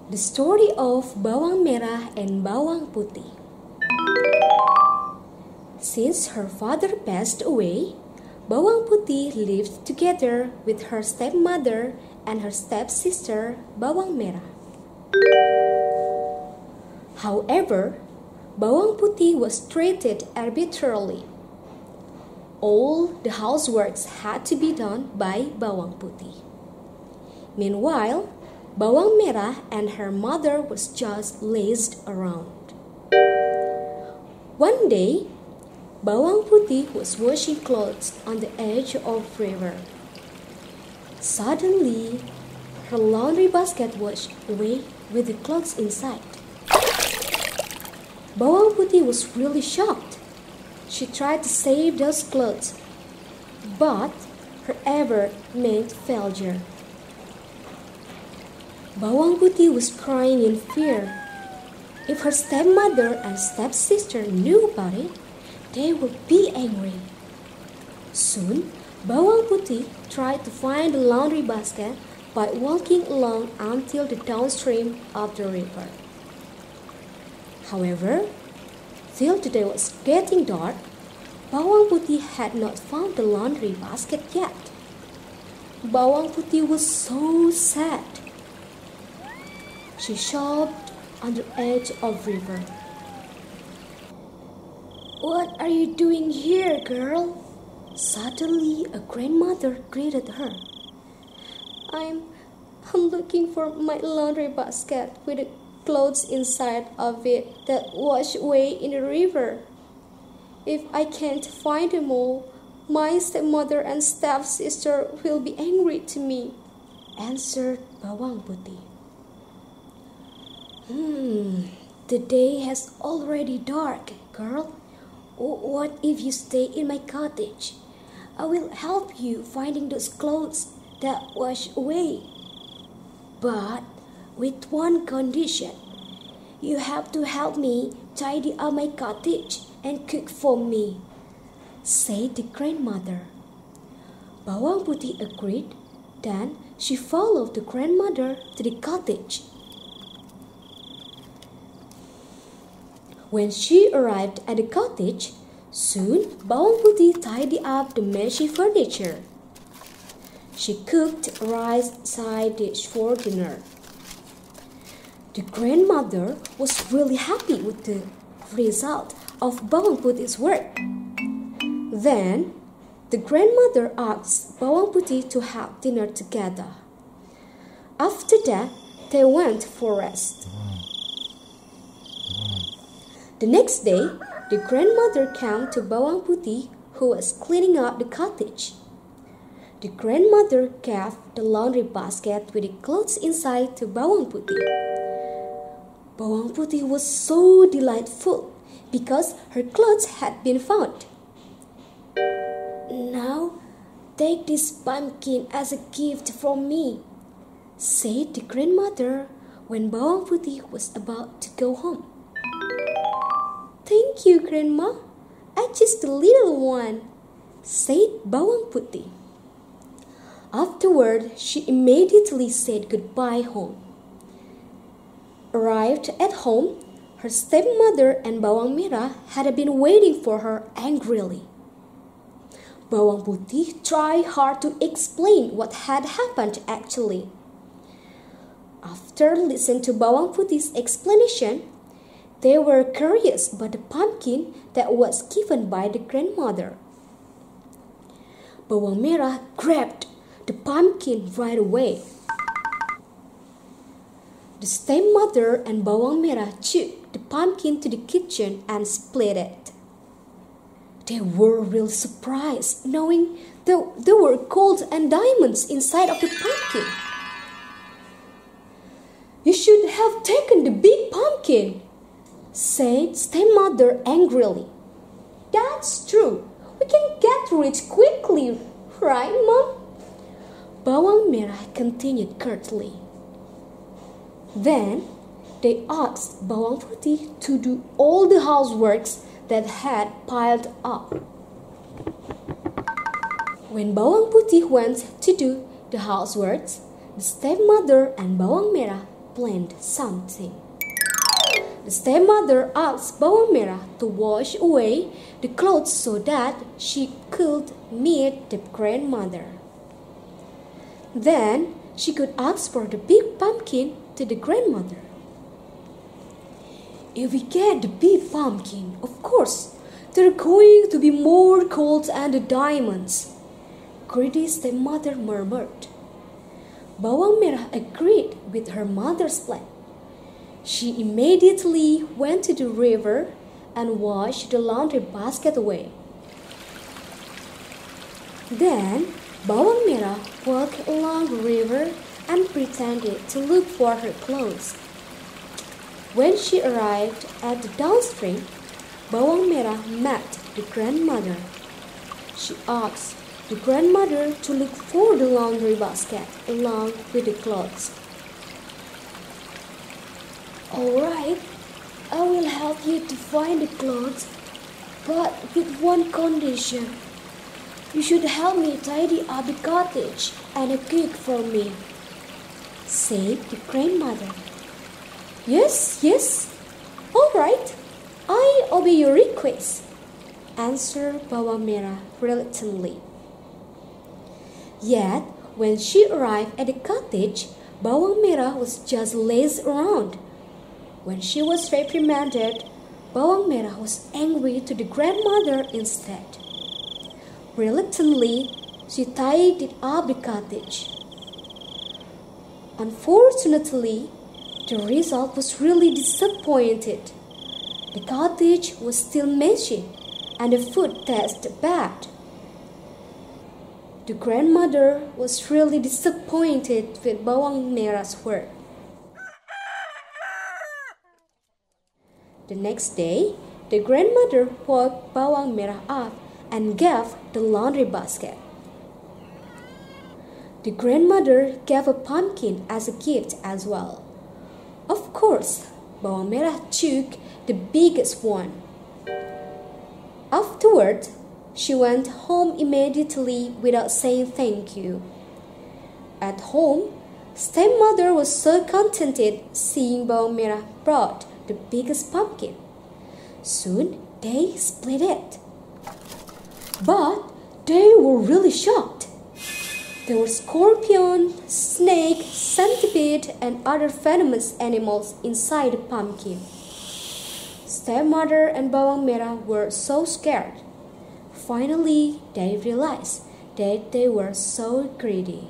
The story of Bawang Merah and Bawang Putih. Since her father passed away, Bawang Putih lived together with her stepmother and her stepsister Bawang Merah. However, Bawang Putih was treated arbitrarily. All the houseworks had to be done by Bawang Putih. Meanwhile, Bawang Merah and her mother was just lazed around. One day, Bawang Putih was washing clothes on the edge of river. Suddenly, her laundry basket washed away with the clothes inside. Bawang Putih was really shocked. She tried to save those clothes, but her effort meant failure. Bawang Putih was crying in fear. If her stepmother and stepsister knew about it, they would be angry. Soon, Bawang Putih tried to find the laundry basket by walking along until the downstream of the river. However, till the day was getting dark, Bawang Putih had not found the laundry basket yet. Bawang Putih was so sad. She sobbed on the edge of the river. "What are you doing here, girl?" Suddenly, a grandmother greeted her. I'm looking for my laundry basket with the clothes inside of it that washed away in the river. If I can't find them all, my stepmother and stepsister will be angry to me," answered Bawang Putih. The day has already dark, girl. What if you stay in my cottage? I will help you finding those clothes that wash away. But with one condition. You have to help me tidy up my cottage and cook for me," said the grandmother. Bawang Putih agreed. Then she followed the grandmother to the cottage. When she arrived at the cottage, soon Bawang Putih tidied up the messy furniture. She cooked a rice side dish for dinner. The grandmother was really happy with the result of Bawang Putih's work. Then, the grandmother asked Bawang Putih to have dinner together. After that, they went for rest. The next day, the grandmother came to Bawang Putih, who was cleaning up the cottage. The grandmother gave the laundry basket with the clothes inside to Bawang Putih. Bawang Putih was so delightful because her clothes had been found. "Now, take this pumpkin as a gift from me," said the grandmother when Bawang Putih was about to go home. "Thank you, Grandma. I'm just a little one," said Bawang Putih. Afterward, she immediately said goodbye home. Arrived at home, her stepmother and Bawang Merah had been waiting for her angrily. Bawang Putih tried hard to explain what had happened actually. After listening to Bawang Putih's explanation, they were curious about the pumpkin that was given by the grandmother. Bawang Merah grabbed the pumpkin right away. The stepmother and Bawang Merah took the pumpkin to the kitchen and split it. They were really surprised knowing there were gold and diamonds inside of the pumpkin. "You should have taken the big pumpkin," said stepmother angrily. "That's true. We can get rich quickly, right, Mom?" Bawang Merah continued curtly. Then they asked Bawang Putih to do all the houseworks that had piled up. When Bawang Putih went to do the houseworks, the stepmother and Bawang Merah planned something. The stepmother asked Bawang Merah to wash away the clothes so that she could meet the grandmother. Then she could ask for the big pumpkin to the grandmother. If we get the big pumpkin, of course, there are going to be more gold and diamonds, greedy stepmother murmured. Bawang Merah agreed with her mother's plan. She immediately went to the river and washed the laundry basket away. Then Bawang Merah walked along the river and pretended to look for her clothes. When she arrived at the downstream, Bawang Merah met the grandmother. She asked the grandmother to look for the laundry basket along with the clothes. "All right, I will help you to find the clothes, but with one condition. You should help me tidy up the cottage and cook for me," said the grandmother. Yes, all right, I obey your request," answered Bawang Merah reluctantly. Yet, when she arrived at the cottage, Bawang Merah was just lazy around. When she was reprimanded, Bawang Merah was angry to the grandmother instead. Reluctantly, she tidied up the cottage. Unfortunately, the result was really disappointed. The cottage was still messy and the food tasted bad. The grandmother was really disappointed with Bawang Merah's work. The next day, the grandmother woke Bawang Merah up and gave the laundry basket. The grandmother gave a pumpkin as a gift as well. Of course, Bawang Merah took the biggest one. Afterward, she went home immediately without saying thank you. At home, stepmother was so contented seeing Bawang Merah brought the biggest pumpkin. Soon they split it. But they were really shocked. There were scorpions, snakes, centipede, and other venomous animals inside the pumpkin. Stepmother and Bawang Merah were so scared. Finally, they realized that they were so greedy.